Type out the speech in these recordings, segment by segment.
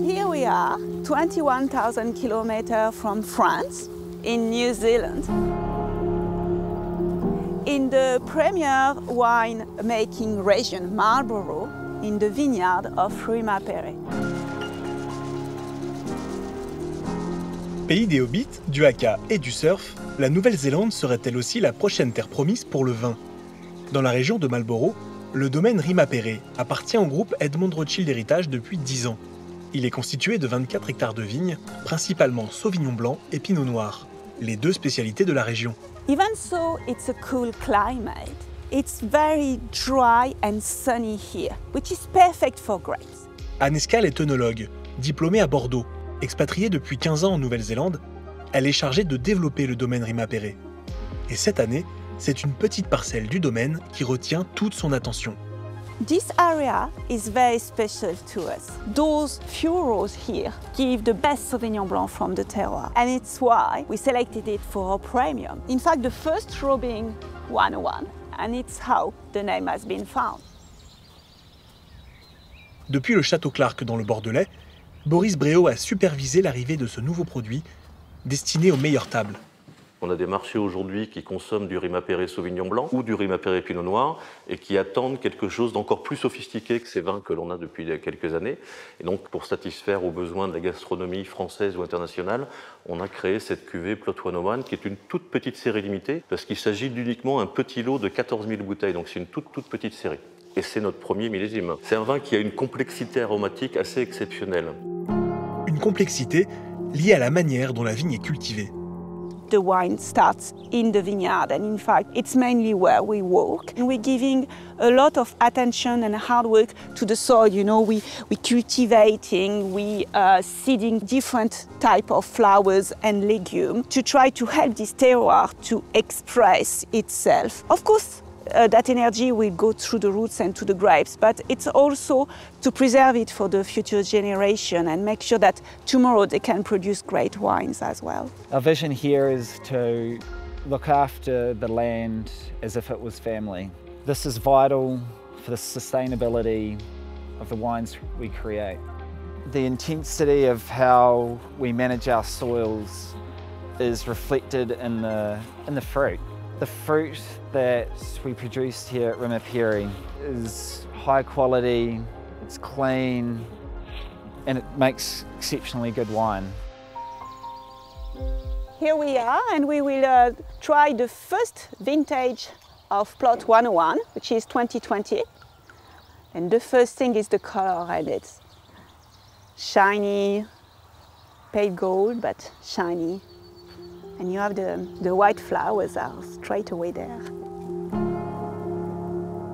Here we are, 21,000 kilometers from France, in New Zealand, in the premier wine-making region, Marlborough, in the vineyard of Rima-Perret. Pays des hobbits, du haka et du surf, la Nouvelle-Zélande serait-elle aussi la prochaine terre promise pour le vin? Dans la région de Marlborough, le domaine Rima-Perret appartient au groupe Edmond Rothschild Héritage depuis 10 ans. Il est constitué de 24 hectares de vignes, principalement Sauvignon blanc et Pinot noir, les deux spécialités de la région. Even though it's a cool climate, it's very dry and sunny here, which is perfect for grapes. Anne Escale est œnologue, diplômée à Bordeaux. Expatriée depuis 15 ans en Nouvelle-Zélande, elle est chargée de développer le domaine Rima-Perret. Et cette année, c'est une petite parcelle du domaine qui retient toute son attention. This area is very special to us. Those few rows here give the best Sauvignon Blanc from the terroir, and it's why we selected it for our premium. In fact, the first row being 101, and it's how the name has been found. Depuis le Château Clark dans le Bordelais, Boris Bréau a supervisé l'arrivée de ce nouveau produit destiné aux meilleures tables. On a des marchés aujourd'hui qui consomment du Rima-Perret Sauvignon Blanc ou du Rima-Perret Pinot Noir et qui attendent quelque chose d'encore plus sophistiqué que ces vins que l'on a depuis quelques années. Et donc, pour satisfaire aux besoins de la gastronomie française ou internationale, on a créé cette cuvée Plot 101 qui est une toute petite série limitée parce qu'il s'agit d'uniquement un petit lot de 14 000 bouteilles. Donc, c'est une toute petite série. Et c'est notre premier millésime. C'est un vin qui a une complexité aromatique assez exceptionnelle. Une complexité liée à la manière dont la vigne est cultivée. The wine starts in the vineyard, and in fact, it's mainly where we work. And we're giving a lot of attention and hard work to the soil. You know, we cultivating, we seeding different type of flowers and legumes to try to help this terroir to express itself. Of course, that energy will go through the roots and to the grapes, but it's also to preserve it for the future generation and make sure that tomorrow they can produce great wines as well. Our vision here is to look after the land as if it was family. This is vital for the sustainability of the wines we create. The intensity of how we manage our soils is reflected in the fruit. The fruit that we produced here at Rima-Perret is high quality, it's clean, and it makes exceptionally good wine. Here we are, and we will try the first vintage of Plot 101, which is 2020. And the first thing is the color, and it's shiny, pale gold, but shiny. And you have the white flowers are straight away there.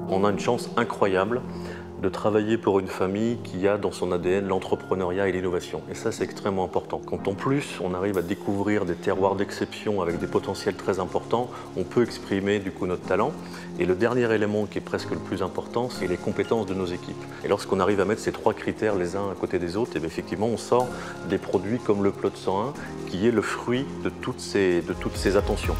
On a une chance incroyable de travailler pour une famille qui a dans son ADN l'entrepreneuriat et l'innovation. Et ça, c'est extrêmement important. Quand en plus, on arrive à découvrir des terroirs d'exception avec des potentiels très importants, on peut exprimer du coup notre talent. Et le dernier élément qui est presque le plus important, c'est les compétences de nos équipes. Et lorsqu'on arrive à mettre ces trois critères les uns à côté des autres, et bien effectivement, on sort des produits comme le Plot 101, qui est le fruit de toutes ces attentions.